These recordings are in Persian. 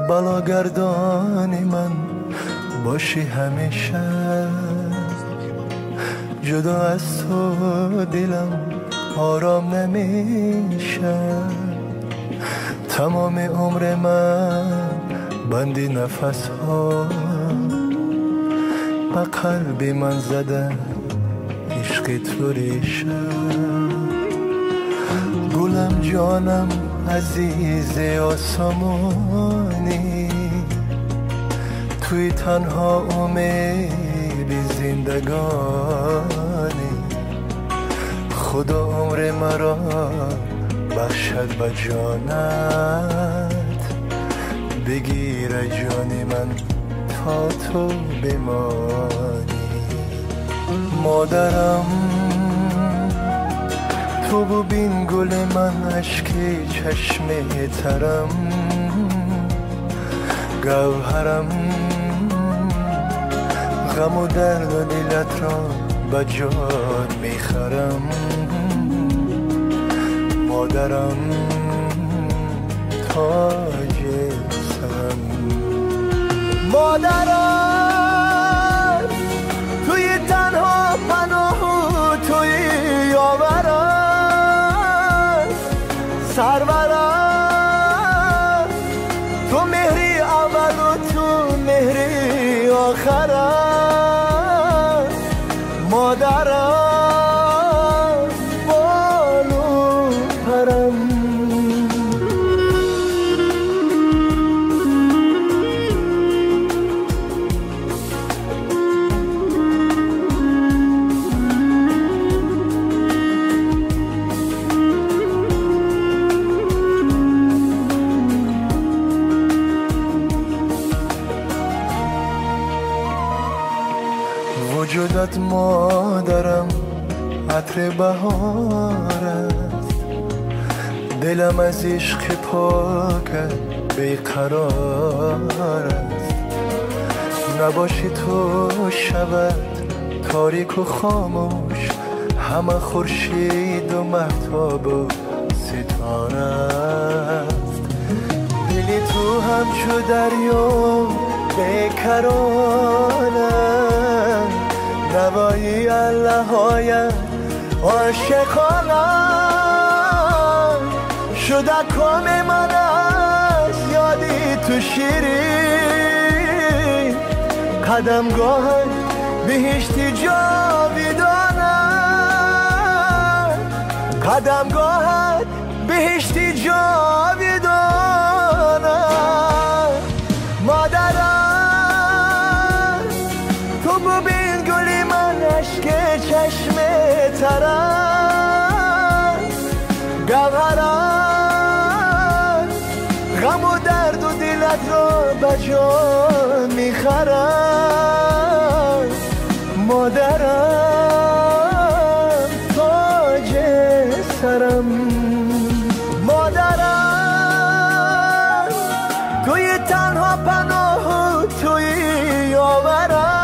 بلاگردانی من باشی همیشه. جدا از تو دلم آرام نمیشه. تمام عمر من بندی نفس ها به قلب من زده عشق تو ریشه. گلم جانم عزیز آسمانی توی تنها امید زندگانی. خدا عمر مرا بخشد به جانت بگیر جان من تا تو بمانی. مادرم تو ببین گل من اشک چشم ترم. گوهرم غم و درد و دلت را به جان میخرم. مادرم تاج سرم. مادرم توی تنها پناه و توی یاورم. سرورم تو مهری اول و تو مهری آخرم. مادرم بالو پرم. وجودت مادرم عطر بهار است. دلم از عشق پاکت بیقرار است. نباشی تو شود تاریک و خاموش. همه خورشید و مهتاب و ستاره است. دلی تو همچو دریا بیکرانه. نوایی الله‌های عاشقانه شده کام من از یادی تو شیرین. قدمگاه بهشتی جاویدانه. قدمگاه بهشتی جاویدانه. مادرم تو ببین گلی من اشک چشم ترم. گوهرم غم و درد و دلت را به جان میخرم. مادرم تاج سرم. مادرم توی تنها پناه و توی یاورم.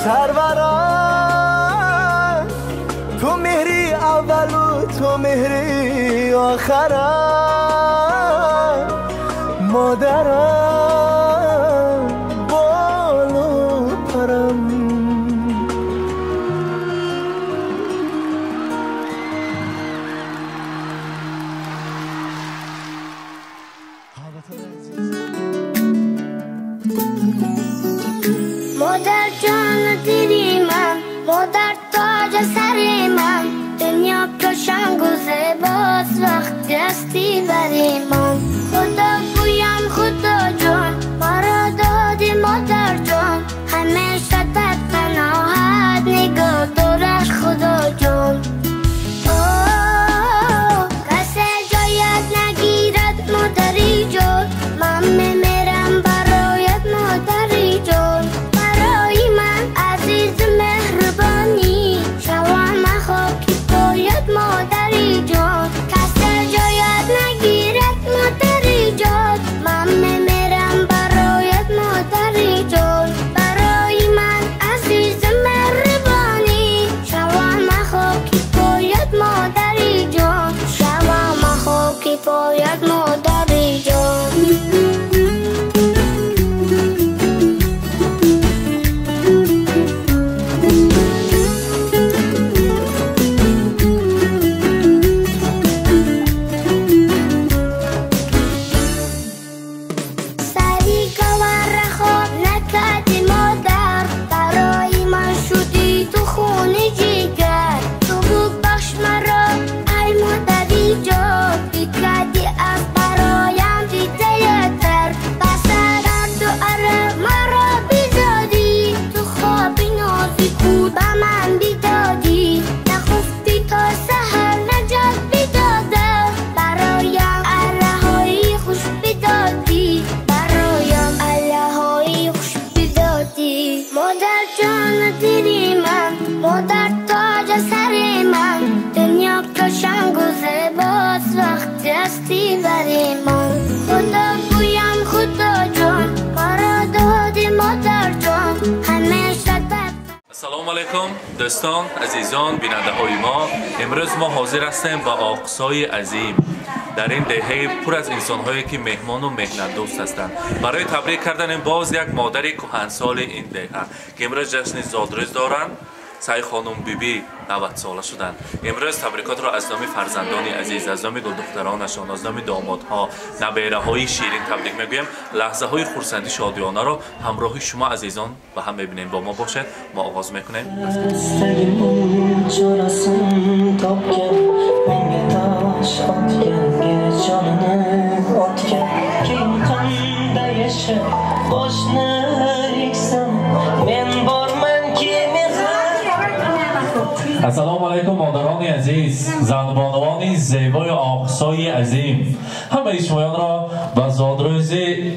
سرورم تو مهری اول و تو مهری آخرم. مادرم بالو پرم. مادر جان دیری من، مادر تاج سری من. دنیا روشن و زیباست وقتی هستی بری من. خدا گویم خدا جان مرا دادی مادر جان. همیشه در پناهت نگاه دارش خدا جان. کسی جایت نگیرد مادری جان. من میمیرم برایت مادری جان. برای من عزیز مهربانی شوم خاکی پایت مادری جان. کسی جایت نگیرد مادری جان. من میمیرم برایت مادری جان. برای من عزیز مهربانی شوم خاکی پایت مادری جان. شوم خاکی پایت مادری جان. وقتی هستی بریمان خدا گویم خدا جان ما را دادی مادر جان همیشه سلام علیکم دوستان عزیزان بیننده های ما. امروز ما حاضر هستیم با آقصای عظیم در این دهه پر از انسان هایی که مهمان و مهنت دوست هستند برای تبریک کردن باز یک مادر کهنسال این دهه که امروز جشن زادروز دارند. سعی خانم بیبی 90 ساله شدند. امروز تبریکات را از نام فرزندان عزیز، از نام گلدخترانشان، از نام دامادها، نبیره های شیرین تبریک میگویم. لحظه های خرسندی شادیانه را همراه شما عزیزان و هم ببینیم. با ما باشید. ما آغاز میکنیم. السلام علیکم مادران عزیز، زنبانوان زیبای آقصای عظیم، همه شمایان را به زادروز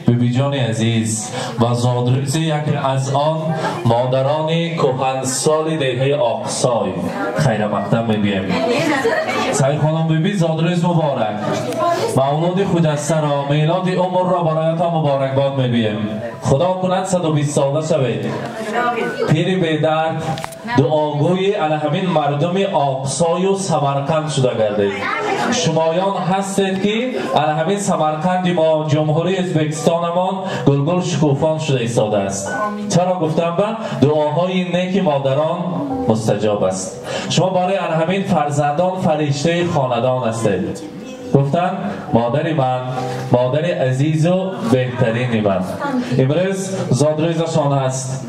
بیبی جان عزیز و زادروز یکی از آن مادران کهنسال دهه آقصای خیر مقدم میگویم. سعی خانم بیبی زادروز مبارک، مولود خجسته را میلاد عمر را برایتان مبارکباد میگویم. خدا کند 120 ساله شوید، پیری به درد دعاگوی علی همین مردم آقصای و سمرقند شده گردید. شمایان هستید که علی همین سمرقند ما جمهوری ازبکستانمان گلگل شکوفان شده ایستاده است. چرا گفتم؟ به دعاهای نیک مادران مستجاب است. شما برای علی همین فرزندان فرشته خاندان هستید. گفتن مادر من مادر عزیز و بهترین من. امروز زادروزشان هست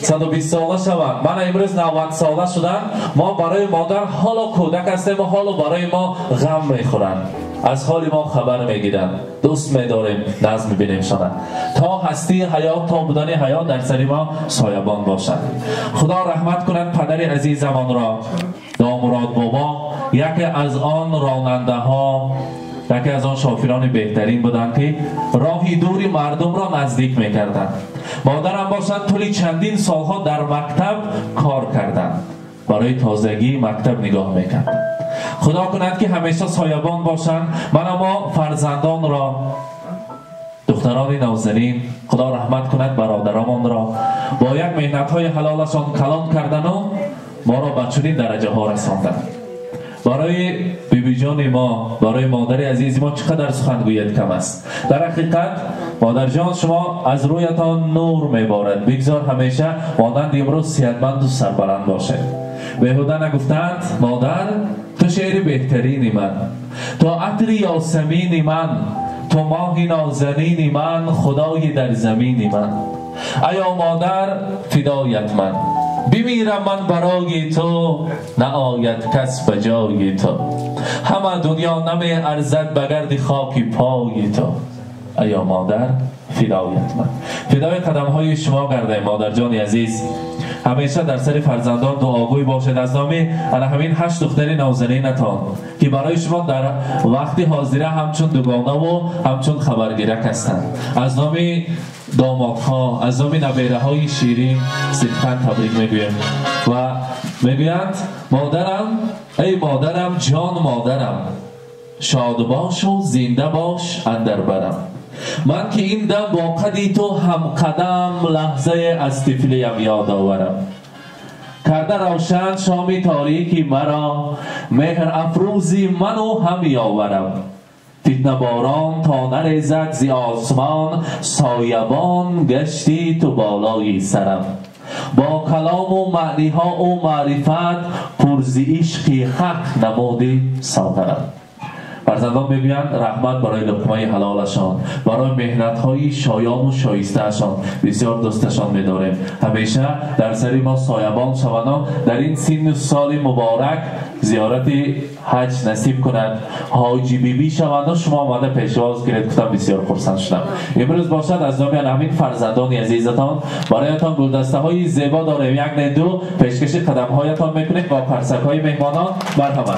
120 ساله شوند. من امروز 90 ساله شدم. ما برای مادر حالا کودک هستیم و حالا برای ما غم میخورند، از حال ما خبر میگیرن، دوست میداریم، نظم میبینیم شدن تا هستی حیات، تا بودن حیات در سری ما سایبان باشد. خدا رحمت کند پدر عزیزمان را، دامراد بابا یکی از آن راننده ها، یکی از آن شافران بهترین بودند که راهی دوری مردم را نزدیک میکردند. مادرم باشد طولی چندین سالها در مکتب کار کردند، برای تازگی مکتب نگاه میکردند. خدا کند که همیشه سایبان باشند. من اما فرزندان را، دختران نازنین، خدا رحمت کند برادران را با یک مهنت های حلالشان کلان کردن و ما را به چنین درجه ها رساندند. برای بیبی جان ما، برای مادر عزیز ما چقدر سخن گوید کم است. در حقیقت مادر جان شما از رویتان نور میبارد. بگذار همیشه مانند امروز صحتمند و سربلند باشد. بیهوده نگفتند مادر تو شعر بهترین من، تو عطر یاسمین من، تو ماه نازنین من، خدای در زمین من. ایا مادر فدایت من، بمیرم من برای تو، نآید کس به جای تو. همه دنیا نمی ارزد به گرد خاک پای تو. ایا مادر فدایت من. فدای قدم های شما گردم مادر جان عزیز. همیشه در سر فرزندان دعاگوی باشد. از نام همین 8 دختر نازنینتان که برای شما در وقتی حاضره همچون دوگانه و همچون خبرگیرک هستند. از نام دامادها، از نام نبیره های شیرین صدقاً تبریک میگویم و میگویند مادرم، ای مادرم جان مادرم، شاد باش و زنده باش اندر برم. من که این دم با قدی تو هم قدم، لحظه از طفلیم یاد آورم. کرده روشن شام تاریکی مرا، مهر افروزی منو هم آورم. فتنه باران تا نریزد ز آسمان، سایبان گشتی تو بالای سرم. با کلام و معنی ها و معرفت، پرز عشقی حق نمودی ساترم. فرزندان میگویند رحمت برای لقمه حلالشان، برای مهنت های شایان و شایستهشان بسیار دوستشان می‌داریم. همیشه در سری ما سایبان شوند. در این سن و سال مبارک زیارت حج نصیب کند، حاجی بیبی شوند. شما آمده پیشواز گیرید کردم، بسیار خرسند شدم. امروز باشد از نام همین فرزندان عزیزتان برایتان گلدسته های زیبا داریم. یک نه دو پیشکش قدم هایتان میکنید با پرسک های مهمانان. مرحبا.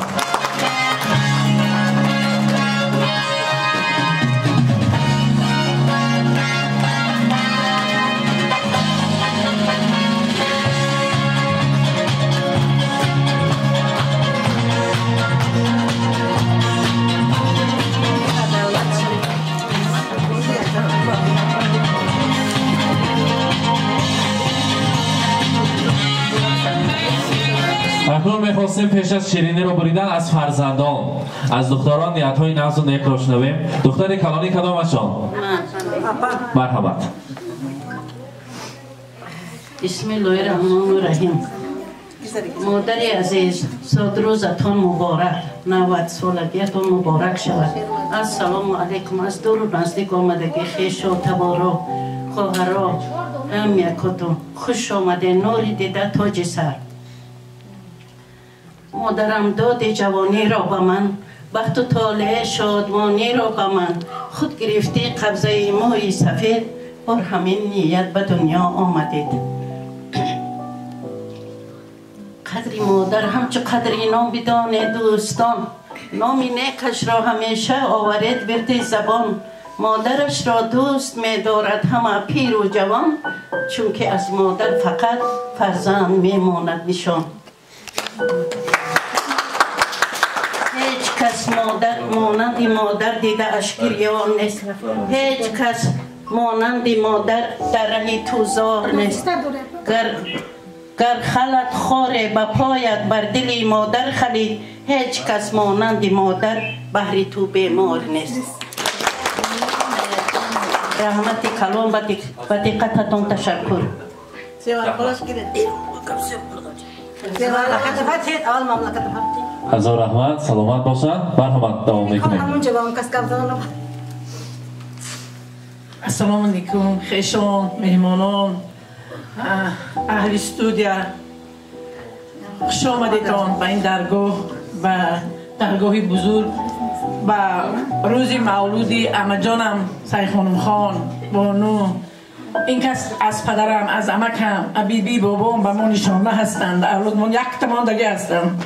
مراسم پیش از شیرینی رو بریدن از فرزندان از دختران نیت‌های ناز و نیک رو شنویم. دختر کلانی کدامشان؟ مرحبت. بسم الله الرحمن الرحیم. مادر عزیز، صدروزتان مبارک، 90 سالگیتان مبارک شود. السلام علیکم. از دور و نزدیک آمدگی خویش و تبارو خواهرا هم یکاتون خوش آمده. نوری دیده تاج سر. مادرم داد جوانی را به من، بخت و طالع شادمانی را به من. خود گرفتی قبضه ماه سفید، بر همین نیت به دنیا آمدید. قدری مادر همچه قدری نام بدانه دوستان، نامی نیکش را همیشه آورید برده زبان. مادرش را دوست می دارد همه پیر و جوان، چون که از مادر فقط فرزند می ماند نشان. هیچ کس مادر مانند مادر دیده اش گریان نیست. هیچ کس مانند مادر در ره توزار نیست. گر خلط خاره به پایت بر دل مادر خلی، هیچ کس مانند مادر بهر تو بیمار نیست. رحمت کلام و دقتتون تشکر. هزار رحمت. سلامت باشن. مرحبت. دوام میکنیم. السلام علیکم خیشان، مهمانان، اهل استودیا، خوش آمدیدان به این درگاه و درگاه بزرگ و روز مولودی عمه جانم سعی خانم خان بانو. این کس از پدرم، از عمکم، بیبی بابام به ما نشانه هستند. اولادمان یک تماندگی هستند.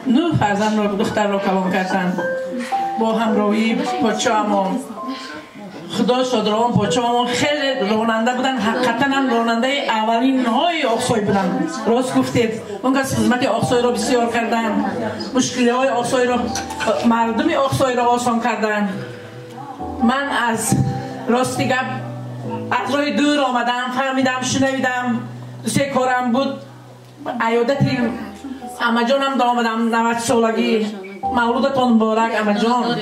9 فرزند را دختر را کلام کردند با همراهی پادشاهمان. خدا شادروان پادشاهمان خیلی راننده بودن. حقیقتا راننده اولین های آقسای بودن. راست گفتید. اون کس خدمت آقسای را بسیار کردن. مشکلی های آقسای را، مردم آقسای را آسان کردن. من از راستی گپ از راه دور آمدم، فهمیدم، شنیدم. 2-3 کارم بود. عیادت عمه جانم دا آمدم. 90 سالگی. مولودتان مبارک عمه جان.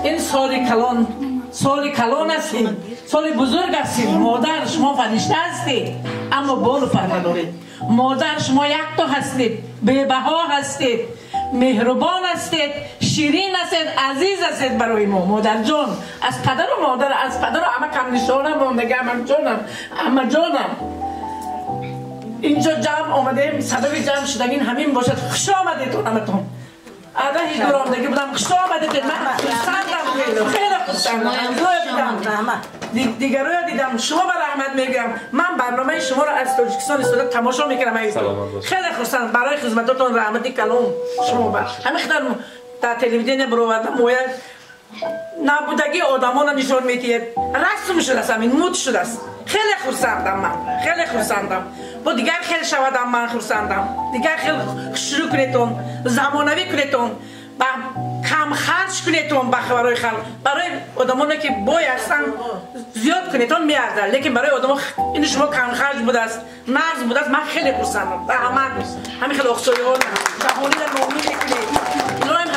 این سال کلان، سال کلان هستیم، سال بزرگ هستیم. مادر شما فرشته هستید اما بال و پر ندارید. مادر شما یک تا هستید، بی‌بها هستید، مهربان هستید، شیرین هستید، عزیز هستید برای ما. مادر جان، از پدر و مادر، از پدر و عمه کم نشانم ماندگی. عمه جانم اینجا جمع آمدیم، صدای جمع شدگین همین باشد. خوش آمدید عمتون. هیچ دور آمدگی بودم. خوش آمدید. من خستم، خیلی خستم. دیگر رو دیدم. شما به رحمت میگم. من برنامه شما رو از تاجیکستان استودیو تماشا میکنم. خیلی خستم برای خدمتتون. رحمتی کلام شما بر همین خدمت در تلویزیون برآورده موید نابودگی آدمان نشون میدید. رسم شده است، همین مود شده است. خیلی خرسندم من. خیلی خرسندم. با دیگر خیلی شودم. من خرسندم. دیگر خیلی شروع کنیتون، زمانوی کنیتون، با کم خرج کنیتون به خبرهای خلق. برای آدمانی که بای هستن زیاد کنیتون میارزه، لیکن برای آدم این شما کم خرج بوده است، نقص بوده است. من خیلی خرسندم. رحمت همین خیلی اخصایی ها جهانی در نامی میکنید.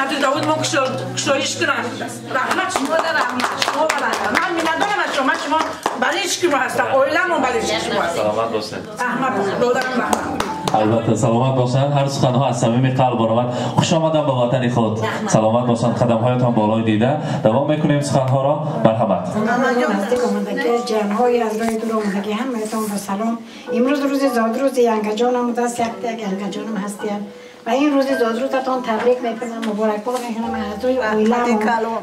حضرت داود ما کشایش کنند. رحمت شما در رحمت شما برند. من میندارم از شما بلیش که هستم. اویلم و بلیش که هستم. سلامت باشن. رحمت دادرم رحمت. البته سلامت باشن. هر سخنها از صمیم قلب برآمد. خوش آمدن به وطن خود. سلامت باشن. قدم‌هایتان بالای دیده. دوام میکنیم سخنها را. مرحمت. جمع‌های از راه دور آمدگی همتون به سلام. امروز روز زادروز ینگ جانم است. ینگ جانم هستیم. و این روز زادروزتان تبریک میکنم، مبارکباد میکنم از روی اویلم.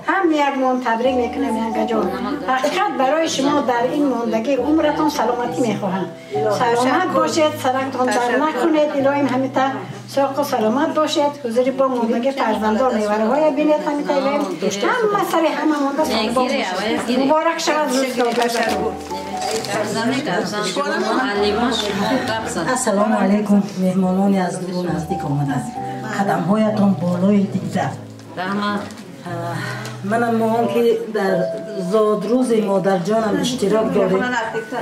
هم یک مون تبریک میکنم ینگ جان. حقیقت برای شما در این ماندگی عمرتان سلامتی میخواهم. سلامت باشید، سرکتان در نکنید. الهیم همیتا ساق و سلامت باشید. حضوری با ماندگی فرزندان میوره های بینید همیتا الهیم. همه سری همه مانده مبارک شود روزتان. السلام علیکم مهمانان از دور و نزدیک آمدند. قدم‌هایتان بالای دیده. منم ما که در زادروز مادر جانم اشتراک داریم.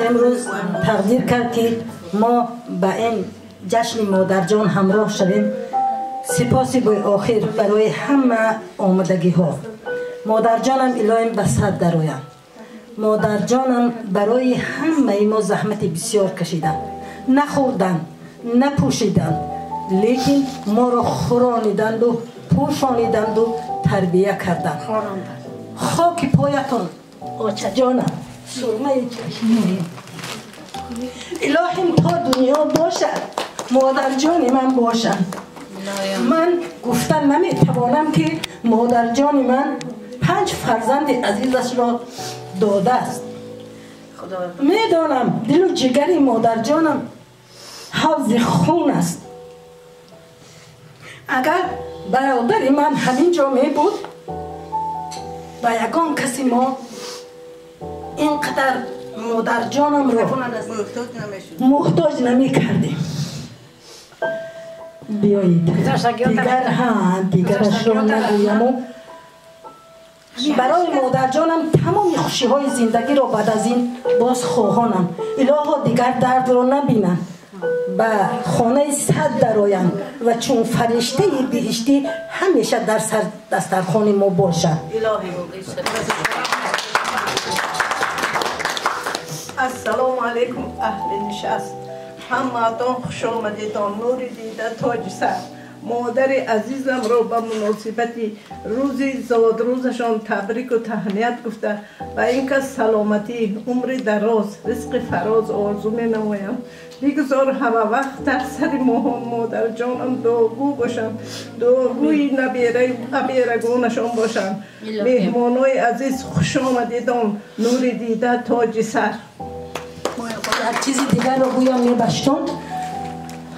امروز تقدیر کرد که ما به این جشن مادر جان همراه شویم سپاسی بای آخر برای همه آمدگی ها. مادر جانم الهیم به صد درایم. مادر جانم برای همه ما زحمت بسیار کشیدن، نخوردن، نپوشیدن، لیکن ما را خورانیدند و پوشانیدند و تربیه کردند. خاک پایتان آچه جانم، سرمه چشمی الهیم تا دنیا باشد مادر جان من باشد. من گفتن نمیتوانم که مادر جان من 5 فرزند عزیزش را داده است. میدانم دل و جگر مادر جانم حوض خون است. اگر برادر من همینجا می بود و یگان کسی ما اینقدر مادر جانم را محتاج نمی کردیم. بیایید دیگرش را نگویم. برای مادر جانم تمام خوشی های زندگی را بعد از این باز خواهانم. الها دیگر درد را نبینن، به خانه صد درآیند و چون فرشته بهشتی همیشه در سر دسترخوان ما باشند. السلام علیکم اهل نشست، همتان خوش آمدیدان. نور دیده تاج سر. مادر عزیزم را به مناسبت روز زادروزشان تبریک و تهنیت گفته و اینکه سلامتی، عمر دراز، رزق فراز آرزو می نمایم. بگذار همه وقت در سر مادر جانم دعاگو باشم، دعاگوی نبیرگانشان باشم. مهمانای عزیز خوش آمدیدان. نور دیده تاج سر. هر چیزی دیگر رو گویم میبشتند.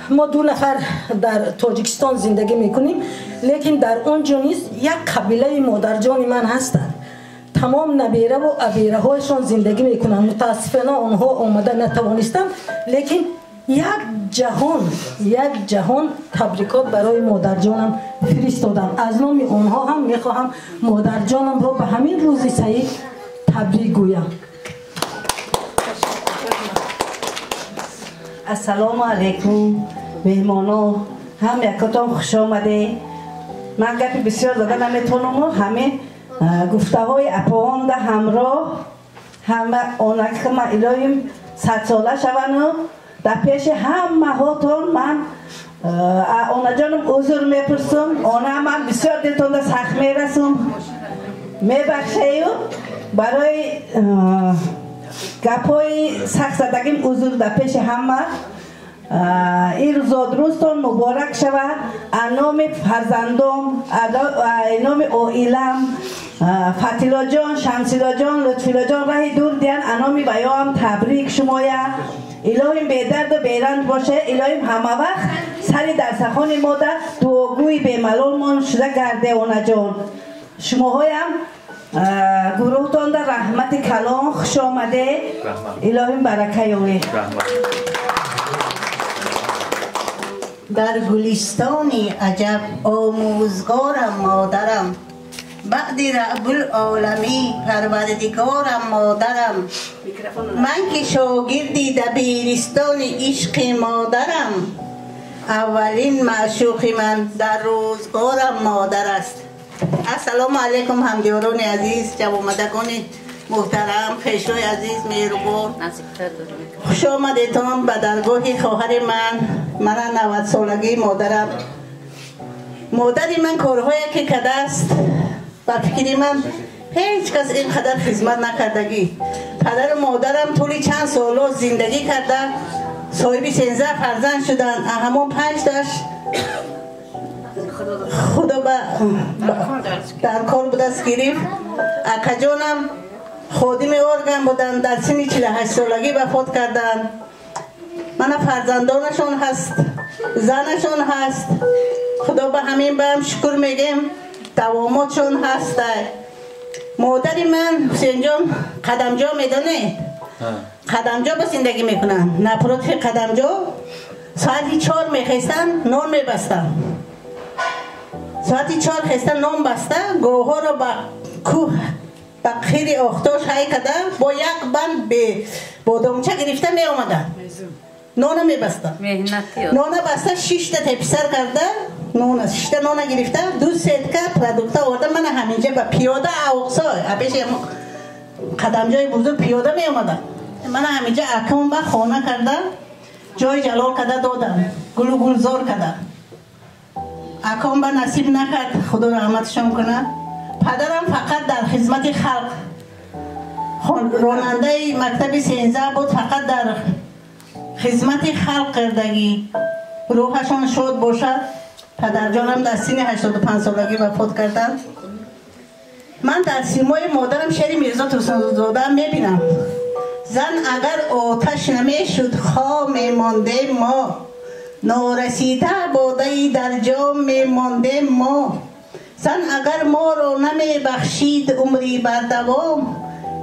ما 2 نفر در تاجیکستان زندگی میکنیم، لیکن در اونجا نیز یک قبیله مادر جان من هستند. تمام نبیره و ابیره هایشان زندگی میکنند. متاسفانه آنها آمده نتوانستند، لیکن یک جهان تبریکات برای مادر جانم فرستادم. از نام آنها هم میخواهم مادر جانم را به همین روز سعید تبریک گویم. السلام علیکم مهمانو، هم یکتان خوش آمده. من گپی بسیار زده نمیتونم، همه گفته های اپاهم ده همراه همه آنک که ما الهیم 100 ساله شوند در پیش همه هاتون من آنها جانم عذر میپرسم. آنها من بسیار دلتون ده سخت میرسم، میبخشه برای گپای سخت زدگیم عذر در پیش همه. این روزتون مبارک شود. انام فرزندم، انام اویلم، فتیلا جان، شمسیلا جان، لطفیلا جان راه دور دیان انامی بیام تبریک شمایا. الهیم به درد و بیرنج باشه. الهیم همه وقت سری در سخان ما در دعاگوی به ملالمان شده گرده. اونا جان شماهایم گروهتان در رحمت کلان خوش آمده. الهیم برکه یاوی. در گلستانی عجب آموزگارم مادرم، بعد رب العالمی پروردگارم مادرم. من که شاگردی دبیرستان عشق مادرم، اولین معشوق من در روزگارم مادر است. السلام علیکم همدیاران عزیز، جوامدگان محترم، خویشای عزیز مهربان، خوش آمدیدان به درگاه خواهر من 90 سالگی مادرم. مادری من کارهایی که کرده است با فکری من هیچ کس اینقدر خدمت نکردگی. پدر و مادرم طولی چند سال زندگی کرده، صاحب 13 فرزند شدن. همون 5 تاش خدا در کار بود است گرفت. اکا جانم خادم ارگن بودن، در سن 48 سالگی وفات کردن. من فرزندانشون هست، زنشون هست. خدا به همین بهم شکر میگم، دواماتشون هست. مادری من حسین جان قدمجا میدونه، قدمجا به زندگی میکنن. نپروت قدمجا ساعتی 4 میخیستن نان میبستن، ساعتی 4 خیستن نان بسته، گوها رو با کوه با خیلی اختاش های کده با یک بند به بادامچه گرفته می آمدن، نان می بستن. نان بسته 6 تا تپسر کرده نون است. شش تا نون گرفته 2 سیتکه پروداکت آورده. من همینجا با پیاده اوقسا پیش قدم جای بزرگ پیاده می اومدم. من همینجا اکم با خانه کردم، جای جلال کده دادم، گلو گلزار کده. اکم با نصیب نکرد، خدا رحمتشون کنه. پدرم فقط در خدمت خلق، راننده مکتب 13 بود، فقط در خدمت خلق کردگی. روحشان شاد باشد. پدر جانم در سن 85 سالگی وفات کردند. من در سیمای مادرم شعر میرزا توسن‌زاده میبینم. زن اگر آتش نمیشد خام میمانده ما، نارسیده باده در جام میمانده ما. زن اگر ما رو نمیبخشید عمری بر دوام،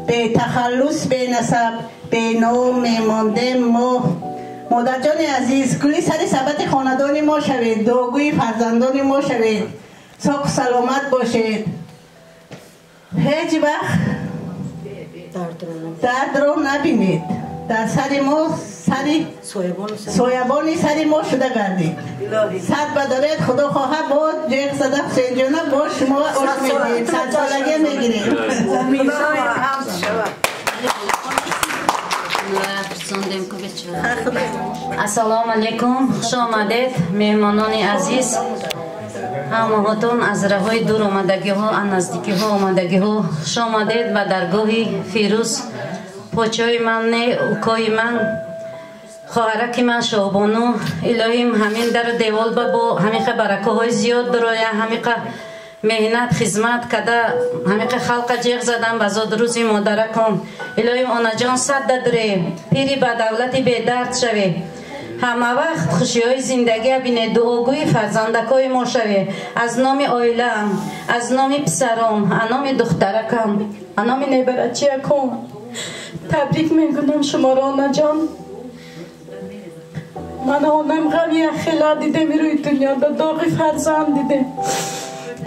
به تخلص به نسب به نام میمانده ما. مادر جان عزیز، گلی سر ثبت خاندان ما شوید، دعاگوی فرزندان ما شوید، ساق سلامت باشید. هیچ وقت درد رو نبینید. در سر ما سویبانی سر ما شده گردید. صد بدارید خدا خواهد بود جیغ صدق سنجانه با شما عشق میگید، 100 سالگی میگیرید. السلام علیکم، خوش آمدید مهمانان عزیز. همهاتون از راههای دور آمدگی ها، از نزدیکی ها آمدگی ها خوش آمدید به درگاهی فیروز. پوچای من نه اوکای من، خواهرک من شعبانو. الهیم همین در دیوال با همیشه برکه های زیاد برای همیشه مهنت خدمت کده، همیشه خلق جیغ زدن به زاد روزی مادرکم. الهیم آنا جان صد داره پیری به دولتی به درد شوی، همه وقت خوشی های زندگی بینه، دعاگوی فرزندکای ما شوی. از نام آیلم، از نام پسرم، از نام دخترکم، از نام نیبرچیکم تبریک میگونم شما را آنا جان. من آنم غمی خیلی دیده می روی دنیا داغی فرزند دیده.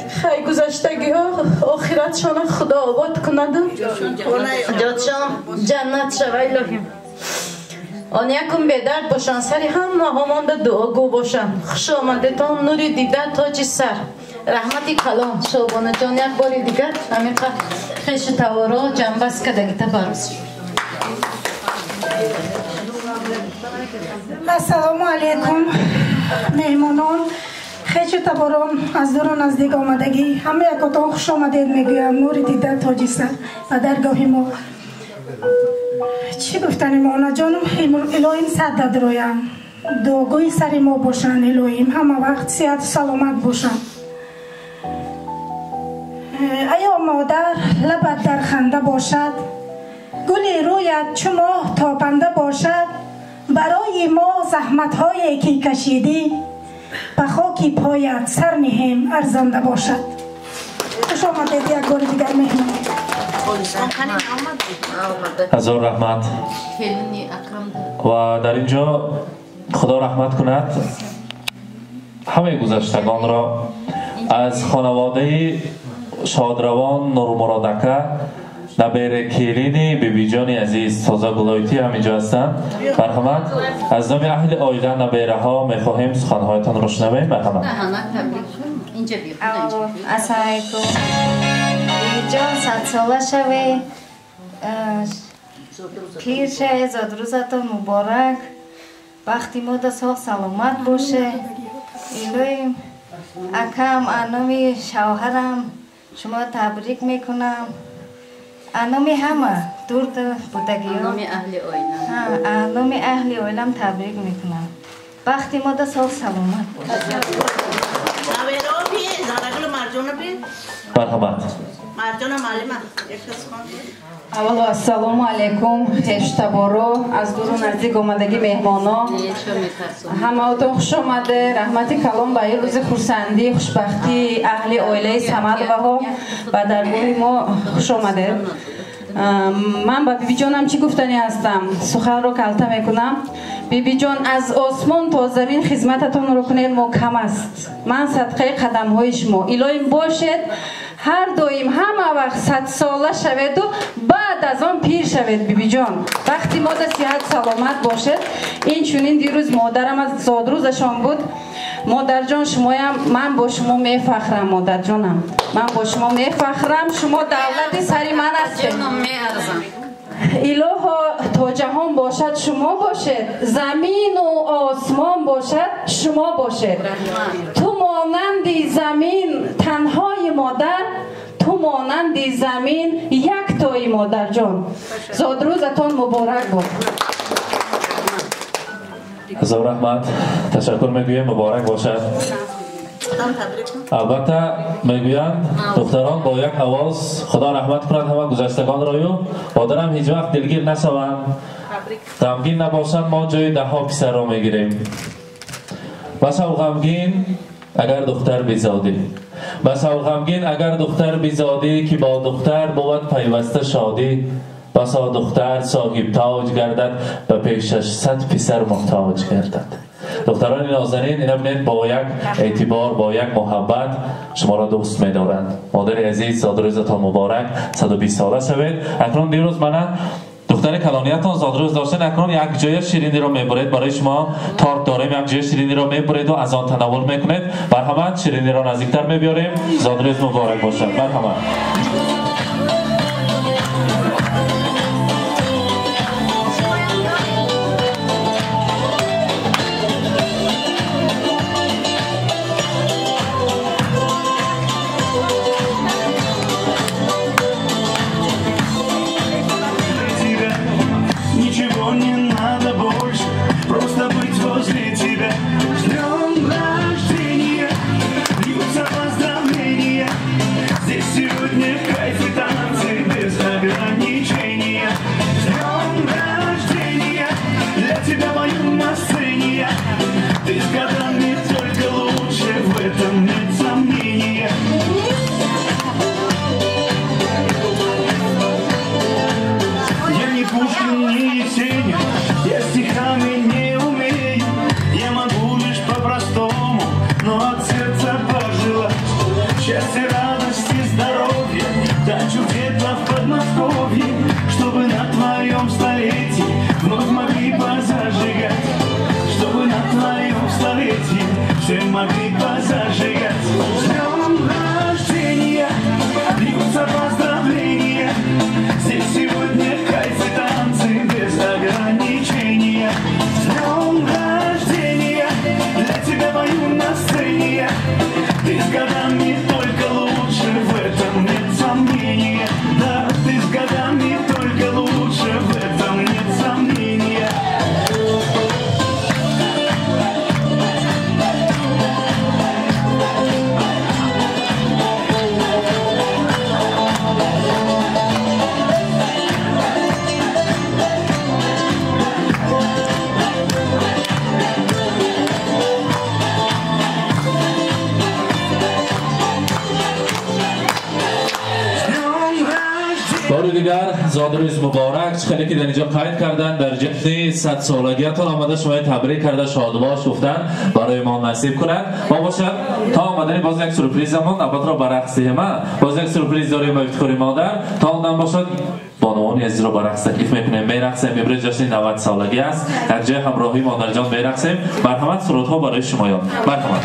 خیلی گذشتگی ها آخرتشان خدا آباد کند، جادشان جنت شوی الهیم. آن یکم به درد باشن، سری هم همانده دعاگو باشن. خوش آمده تا نوری دیده تاج سر، رحمتی کلام. شعبانه جان یک باری دیگر همیقه خیش توارا جنبست کدگی تا بروز. السلام علیکم مهمانان، خیش تباران از دور و نزدیک آمدگی، همه یکاتان خوش آمدید میگویم. نور دیده تاج سر و درگاه ما. چی گفتنیم آنا جانم؟ الهیم صد دادرویم، دعاگوی سر ما باشن. الهیم همه وقت صحت سلامت باشن. ایا مادر لبت در خنده باشد، گل رویت چو ماه تابنده باشد. برای ما زحمت هایی که کشیدی، به خاکی پایت سر نهم ارزنده باشد. خوش آمدید یک بار دیگر مهمان. هزار رحمت. و در اینجا خدا رحمت کند همه گذشتگان را. از خانواده شادروان نورمرادکه نبیر کیلینی بیبی جان عزیز تازه گلایتی همینجا هستند. مرحمت. از نام اهل آیله نبیره ها میخواهیم سخنهایتان را شنویم. مرحمت. السلام علیکم. جان 100 ساله شوی، پیر شه، زاد روزتان مبارک، وقتی ماده ساخت سلامت باشه. الهیم اکم انامی شوهرم شما تبریک میکنم، انامی همه دور بودگی ها، انامی اهل آیلم تبریک میکنم. وقتی ماده ساخت سلامت باشه. مرحمت. اول السلام علیکم، خیش تبارو از دور و نزدیک آمدگی مهمانا، همه اتون خوش آمده. رحمتی کلام به این روز خورسندی خوشبختی اهل آیله سمد و ها و درگاه ما خوش آمده. من با بیبی جانم چی گفتنی هستم، سخن رو کلته میکنم. بیبی جان از آسمان تا زمین خدمتتون رو کنید ما کم است. من صدقه قدم های شما الهیم باشید، هر دویم همه وقت 100 ساله شوید و بعد از آن پیر شوید بیبی جان. وقتی مادر صحت سلامت باشد. این چونین دیروز مادرم از زادروزشان بود. مادر جان شمایم، من با شما میفخرم مادر جانم، من با شما میفخرم، شما دولت سری من هستید. الها تا جهان باشد شما باشد، زمین و آسمان باشد شما باشد. تو مانندی زمین تنهای مادر، تو مانندی زمین یک تای مادر جان. زادروزتان مبارک باد. هزار رحمت، تشکر میگویم، مبارک باشد. البته میگویند دختران با یک آواز خدا رحمت کند همه گذشتگان را. مادرم هیچ وقت دلگیر نشوند، غمگین نباشند، ما جای 10 پسر را میگیریم. بسا غمگین اگر دختر بیزادی، بسا غمگین اگر دختر بیزادی، که با دختر بود پیوسته شادی. بسا دختر صاحب تاج گردد و پیشش 100 پسر محتاج گردد. دختران نازنین اینا ببینید با یک اعتبار، با یک محبت شما را دوست می‌دارند. مادر عزیز زادروزتان مبارک، 120 ساله شوید. اکنون دیروز من دختر کلانیتان زادروز داشتن، اکنون یک جای شیرینی را میبرید برای شما. تارت داریم، یک جای شیرینی را میبرید و از آن تناول میکنید. مرحمت، شیرینی را نزدیکتر میبیاریم. زادروز مبارک باشد. مرحمت. زادروز مبارک. خیلی که در اینجا قید کردن در جهت 100 سالگیتان آمده شما تبریک کرده، شاد باش گفتن برای ما نصیب کنند. ما باشد تا آمدن باز یک سورپرایزمون البته را برعکس ما باز یک سورپرایز داریم با افتخار مادر. تا اون باشد بانوانی عزیز را برعکس تکلیف میکنیم، میرقصیم. امروز جشن 90 سالگی است، در جای همراهی مادر جان میرقصیم. مرحمت، سرودها برای شمایان. مرحمت.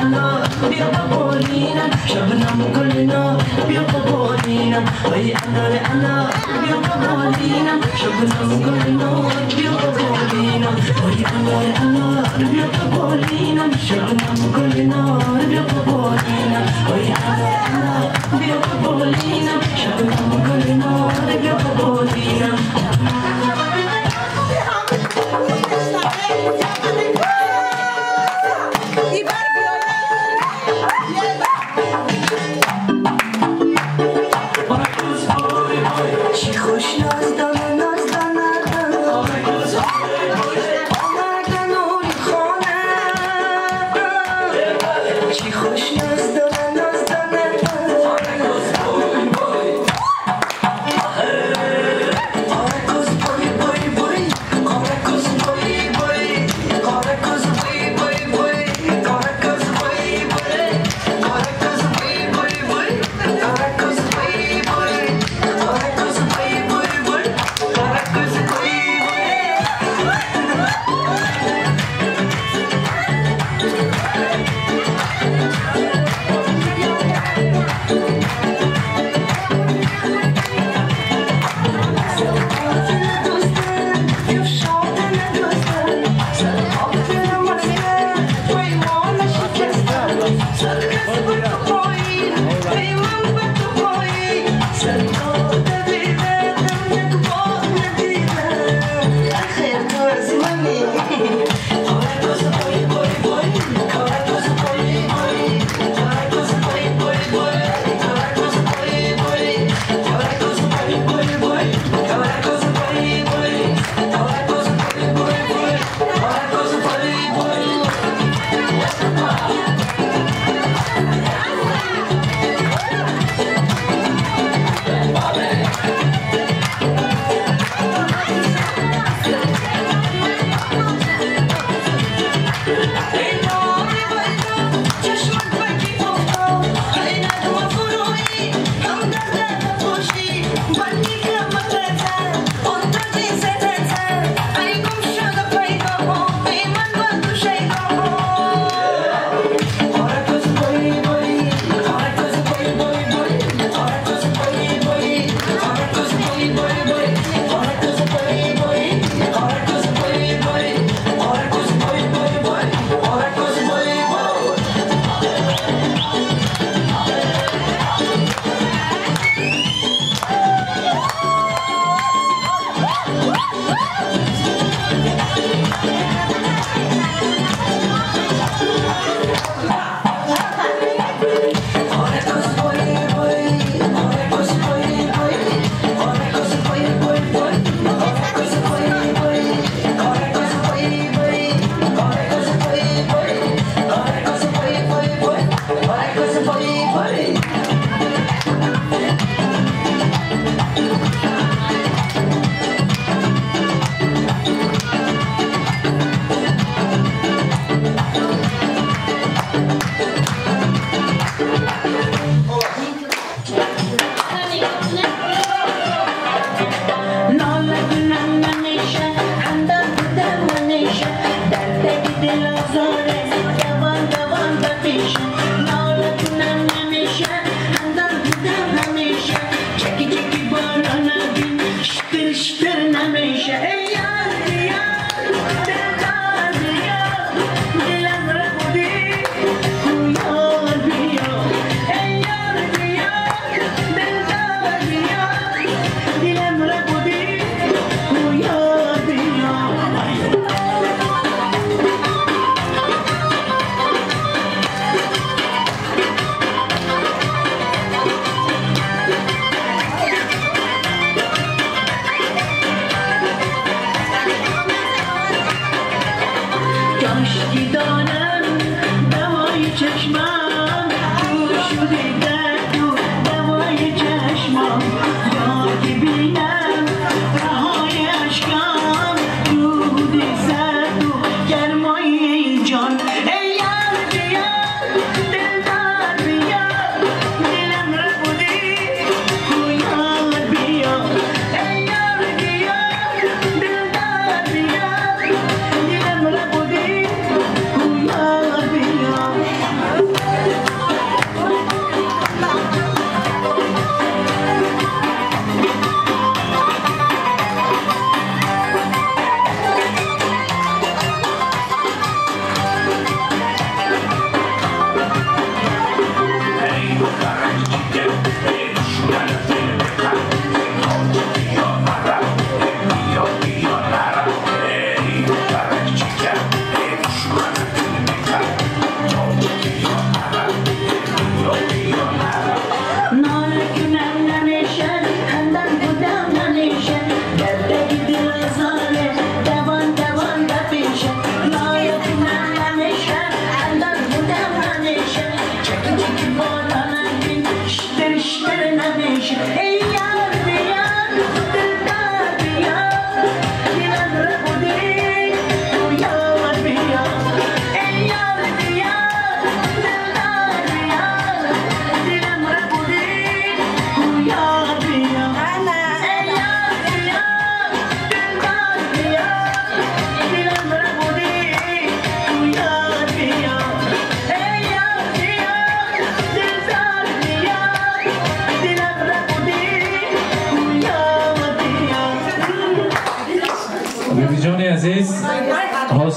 الله بیا قبولینم شبنم گلنا بیا قبولینم وای الله الله بیا قبولینم شبنم گلنا بیا قبولینم وای الله الله بیا قبولینم شبنم گلنا بیا قبولینم وای الله الله بیا قبولینم شبنم گلنا بیا قبولینم چی خوش نازدانه نازدانه آمده نوری خانه چی خوش نازدانه نازدانه آرکوز بوی بوی بوی آرکوز بوی بوی آرکوز بوی بوی بوی آرکوز بوی بوی آرکوز بوی بوی بوی آرکوز بوی بوی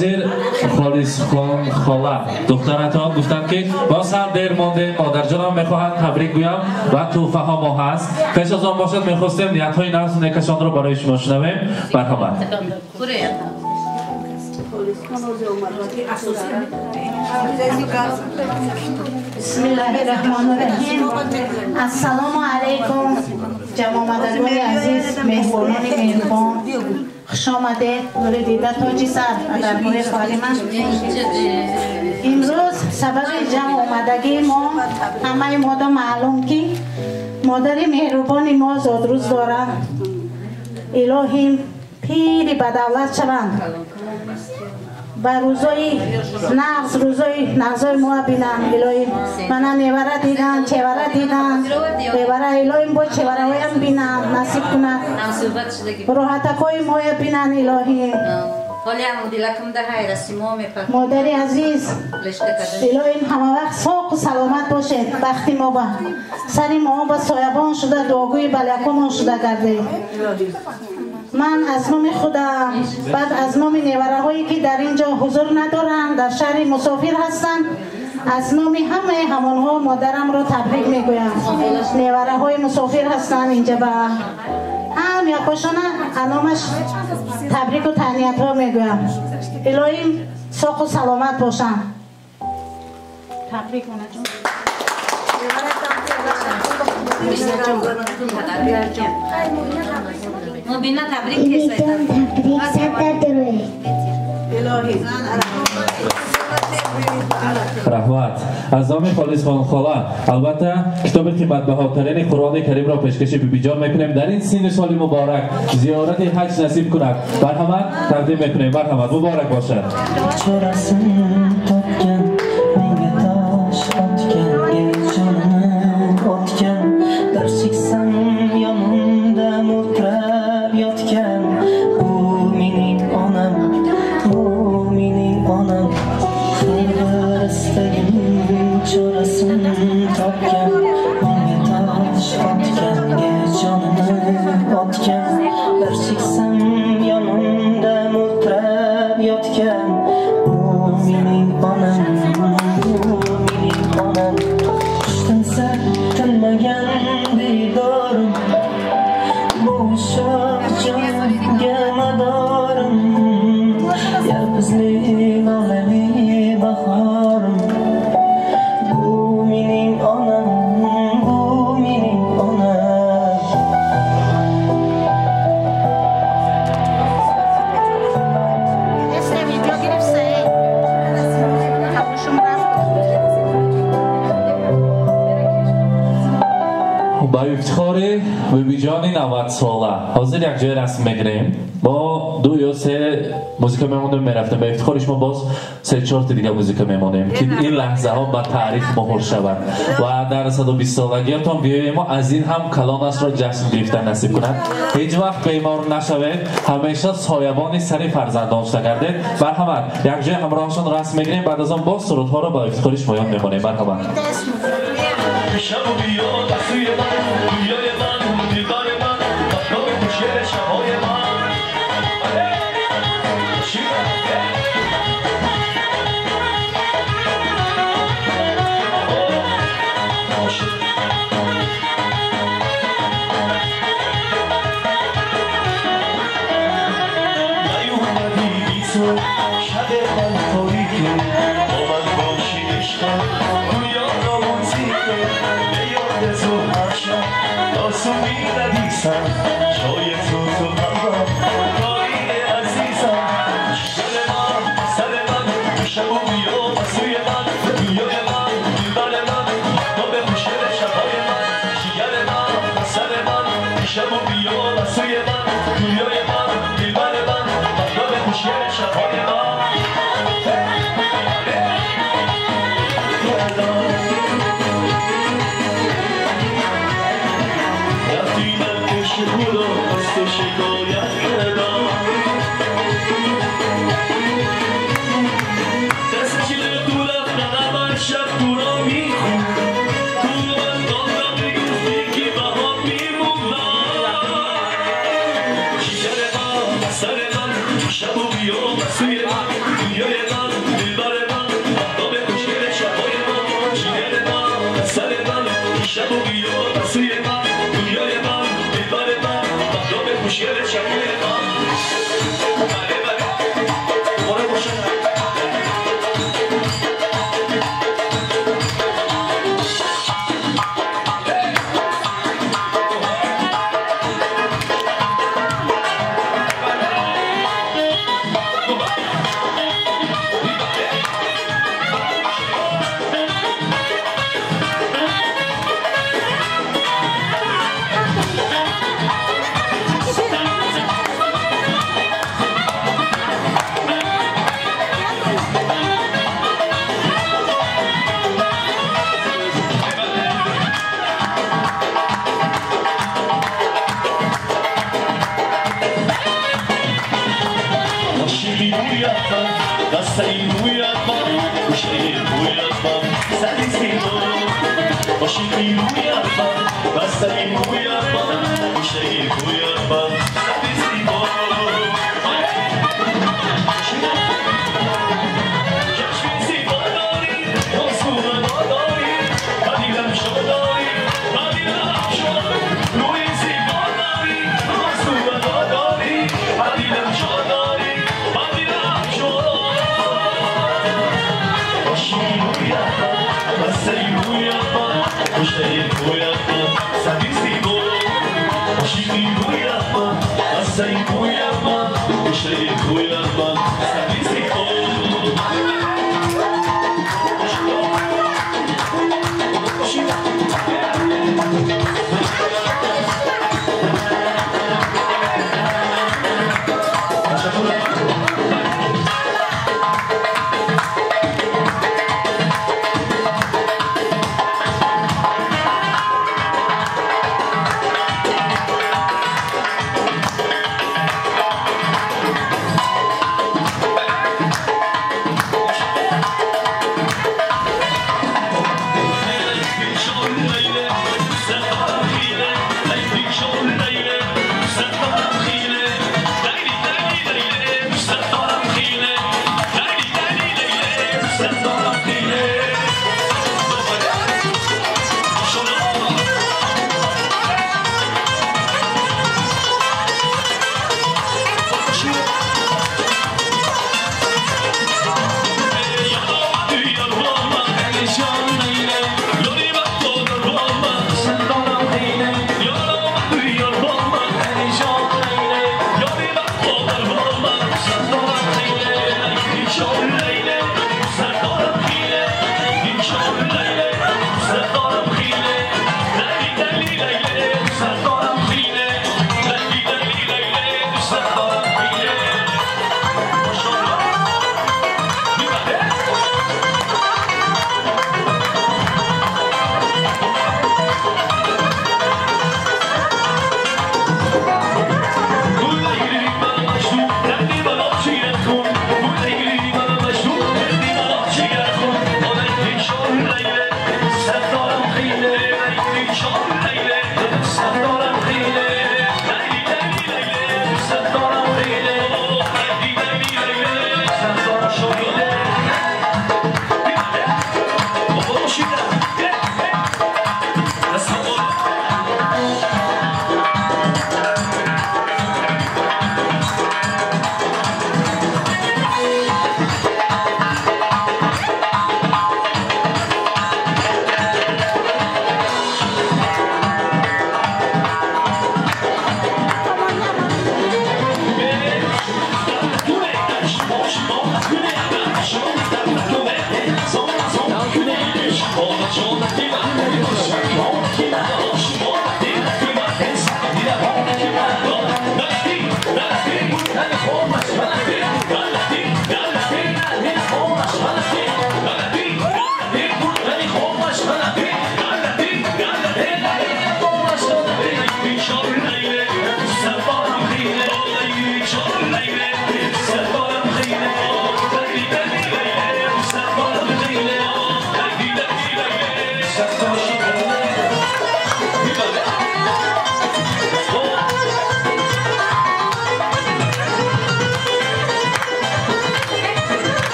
حاضر خالص خان خاله دخترتان گفتند که باز هم دیر مانده مادر جانم میخواهند تبریک گویم و توفه ها ما هست. پیش از آن باشد میخواستیم نیت های نفس و نیکشان را برای شما شنویم. مرحبا. بسم الله الرحمن الرحیم. السلام علیکم جوامداران عزیز، مهمانان مهربان، خوش آمدید. نور دیده تاج سر در پای خالی من. امروز سبب جمع آمدگی ما همه ما معلوم که مادر مهربان ما زادروز دارند. الهیم پیر بدولت شوند و روزای نغزای ما بینن. الهیم من نیوره دیدن، چهوره دیدن، نیوره الهیم با چهوره هایم بینن، نصیب کنند راحتکای ما بینن. الهیم مادر عزیز، الهیم همه وقت ساق و سلامت باشید. وقتی ما با سری ما با سایبان شده دعاگوی بلیکمان شده گرده. من از نام خودم، بعد از نام نیوره هایی که در اینجا حضور ندارند، در شهر مسافر هستند، از نام همه همانها مادرم را تبریک میگویم. نیوره های مسافر هستند اینجا با هم یکاشانه انامش تبریک و تهنیت را میگویم. الهیم ساق و سلامت باشند. تبریک منجون. مبینا تبریک رحمت از نام خالص خان خاله البته کتاب قیمت‌بهاترین قرآن کریم را پیشکش بیبی جان میکنیم. در این سین سال مبارک زیارت حج نصیب کند. مرحمت تقدیم میکنیم. مرحمت مبارک باشد. بیبی جان 90 ساله حاضر یک جای رسم میگیریم. با 2 یا 3 موزیک میمونیم میرفتیم. به افتخارش ما باز 3-4 دیگه موزیک میمونیم که این لحظه ها به تاریخ مهر شود و در 120 سالگیتان بیاییم ما از این هم کلانش را جشن گرفتن نصیب کند. هیچ وقت بیمار نشوید. همیشه سایبان سر فرزندان شده گردید. مرحمت یک جای همراهشان رسم میگیریم. بعد از آن باز سرودها را با افتخارش پایان میمونیم. مرحمت. شب و بیام سوی من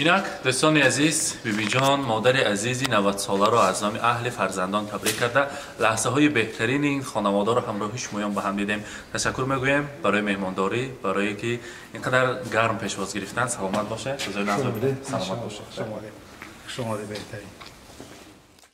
اینک دوستان عزیز، بیبی جان مادر عزیزی 90 ساله را از نام اهل فرزندان تبریک کرده. لحظه های بهترین این خانواده را همراه شمایان با هم دیدیم. تشکر میگویم برای مهمانداری، برای که اینقدر گرم پیشواز گرفتن. سلامت باشه. سلامت باشه. شما بهترین.